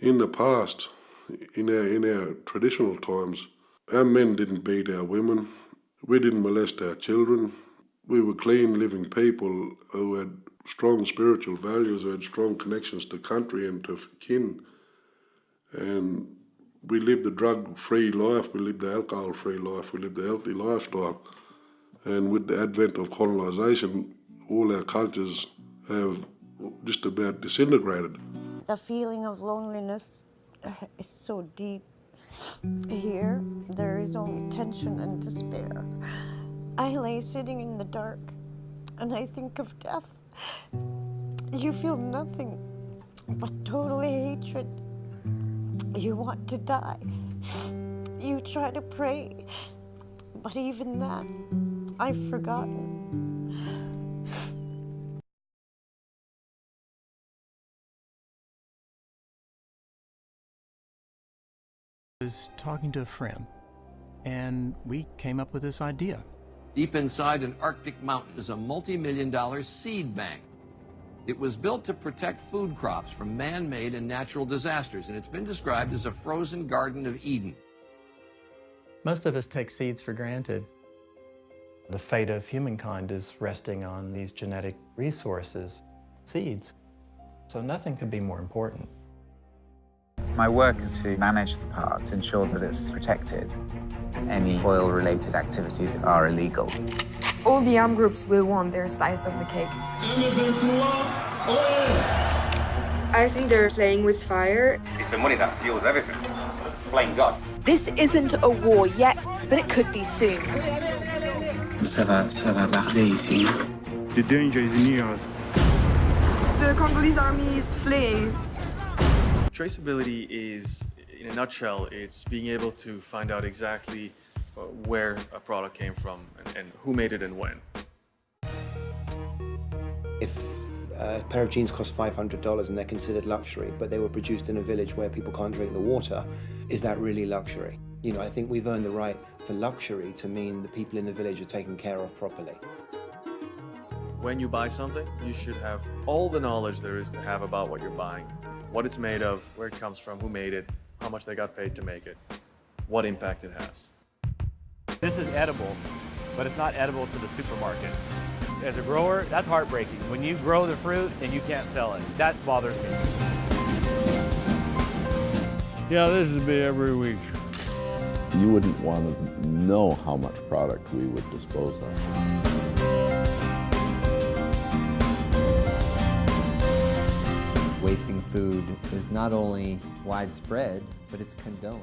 In the past, in our traditional times, our men didn't beat our women, we didn't molest our children. We were clean living people who had strong spiritual values, who had strong connections to country and to kin. And we lived a drug-free life, we lived the alcohol-free life, we lived a healthy lifestyle. And with the advent of colonisation, all our cultures have just about disintegrated. The feeling of loneliness is so deep. Here, there is only tension and despair. I lay sitting in the dark, and I think of death. You feel nothing but total hatred. You want to die. You try to pray, but even that, I've forgotten. I was talking to a friend, and we came up with this idea. Deep inside an Arctic mountain is a multi-million-dollar seed bank. It was built to protect food crops from man-made and natural disasters, and it's been described as a frozen Garden of Eden. Most of us take seeds for granted. The fate of humankind is resting on these genetic resources, seeds. So nothing could be more important. My work is to manage the park to ensure that it's protected. Any oil-related activities are illegal. All the armed groups will want their slice of the cake. I think they're playing with fire. It's the money that fuels everything. Blame God. This isn't a war yet, but it could be soon. Ça va parler ici. The danger is near us. The Congolese army is fleeing. Traceability is, in a nutshell, it's being able to find out exactly where a product came from and who made it and when. If a pair of jeans cost $500 and they're considered luxury, but they were produced in a village where people can't drink the water, is that really luxury? You know, I think we've earned the right for luxury to mean the people in the village are taken care of properly. When you buy something, you should have all the knowledge there is to have about what you're buying. What it's made of, where it comes from, who made it, how much they got paid to make it, what impact it has. This is edible, but it's not edible to the supermarkets. As a grower, that's heartbreaking. When you grow the fruit and you can't sell it, that bothers me. Yeah, this would be every week. You wouldn't want to know how much product we would dispose of. Wasting food is not only widespread, but it's condoned.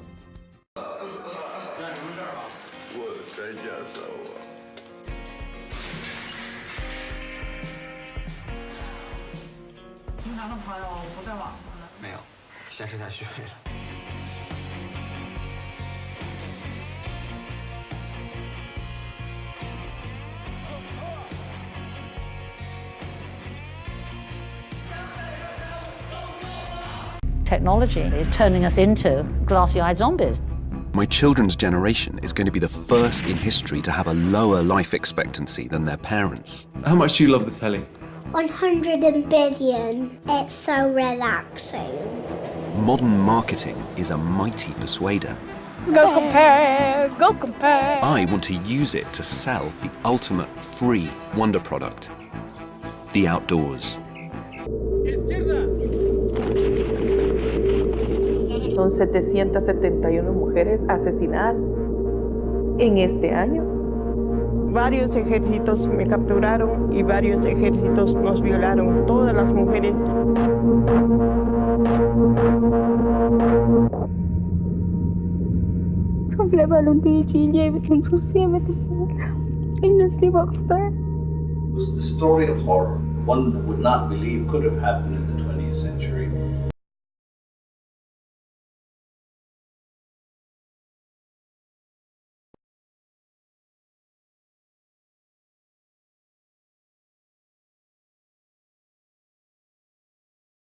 Technology is turning us into glassy-eyed zombies. My children's generation is going to be the first in history to have a lower life expectancy than their parents. How much do you love the telly? 100 billion. It's so relaxing. Modern marketing is a mighty persuader. Go compare, go compare. I want to use it to sell the ultimate free wonder product, the outdoors. Son 771 mujeres asesinadas en este año. Varios ejércitos me capturaron y varios ejércitos nos violaron, todas las mujeres. It was the story of horror, one would not believe could have happened in the 20th century.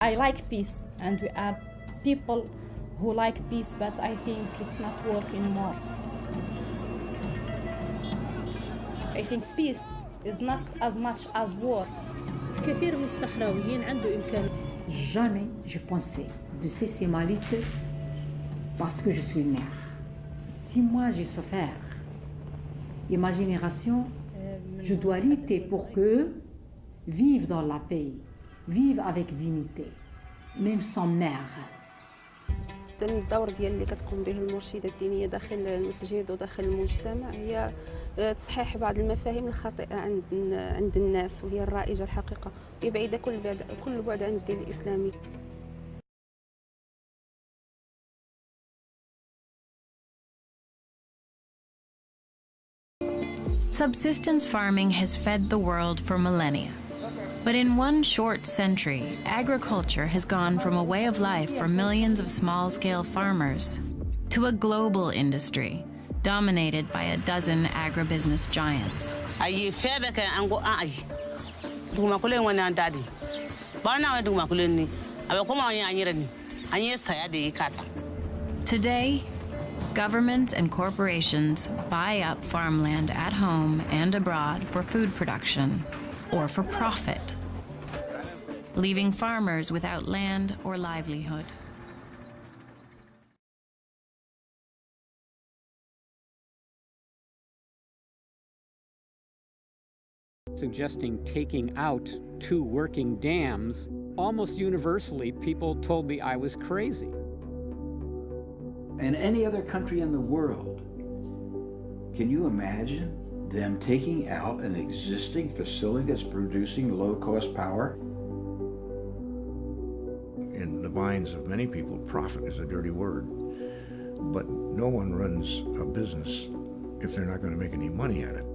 I like peace, and we are people who like peace, but I think it's not working anymore. I think peace is not as much as war. كثير من الصحراويين عنده إمكان. Jamais je pensais de cesser ma lutte parce que je suis mère. Si moi j'ai souffert et ma génération, je dois lutter pour qu'eux vivent dans la paix, vivent avec dignité, même sans mère. الدور ديال اللي كتقوم به المرشده الدينيه داخل المسجد وداخل المجتمع هي تصحيح بعض المفاهيم الخاطئه عند الناس وهي الرائجه الحقيقه وهي بعيده كل بعد عن الدين الاسلامي. Subsistence farming has fed the world for millennia. But in one short century, agriculture has gone from a way of life for millions of small-scale farmers to a global industry dominated by a dozen agribusiness giants. Today, governments and corporations buy up farmland at home and abroad for food production or for profit, leaving farmers without land or livelihood. Suggesting taking out 2 working dams, almost universally people told me I was crazy. In any other country in the world, can you imagine them taking out an existing facility that's producing low-cost power? In the minds of many people, profit is a dirty word, but no one runs a business if they're not going to make any money at it.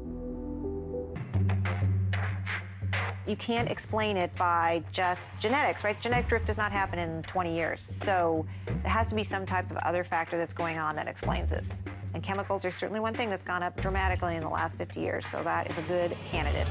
You can't explain it by just genetics, right? Genetic drift does not happen in 20 years. So there has to be some type of other factor that's going on that explains this. And chemicals are certainly one thing that's gone up dramatically in the last 50 years, so that is a good candidate.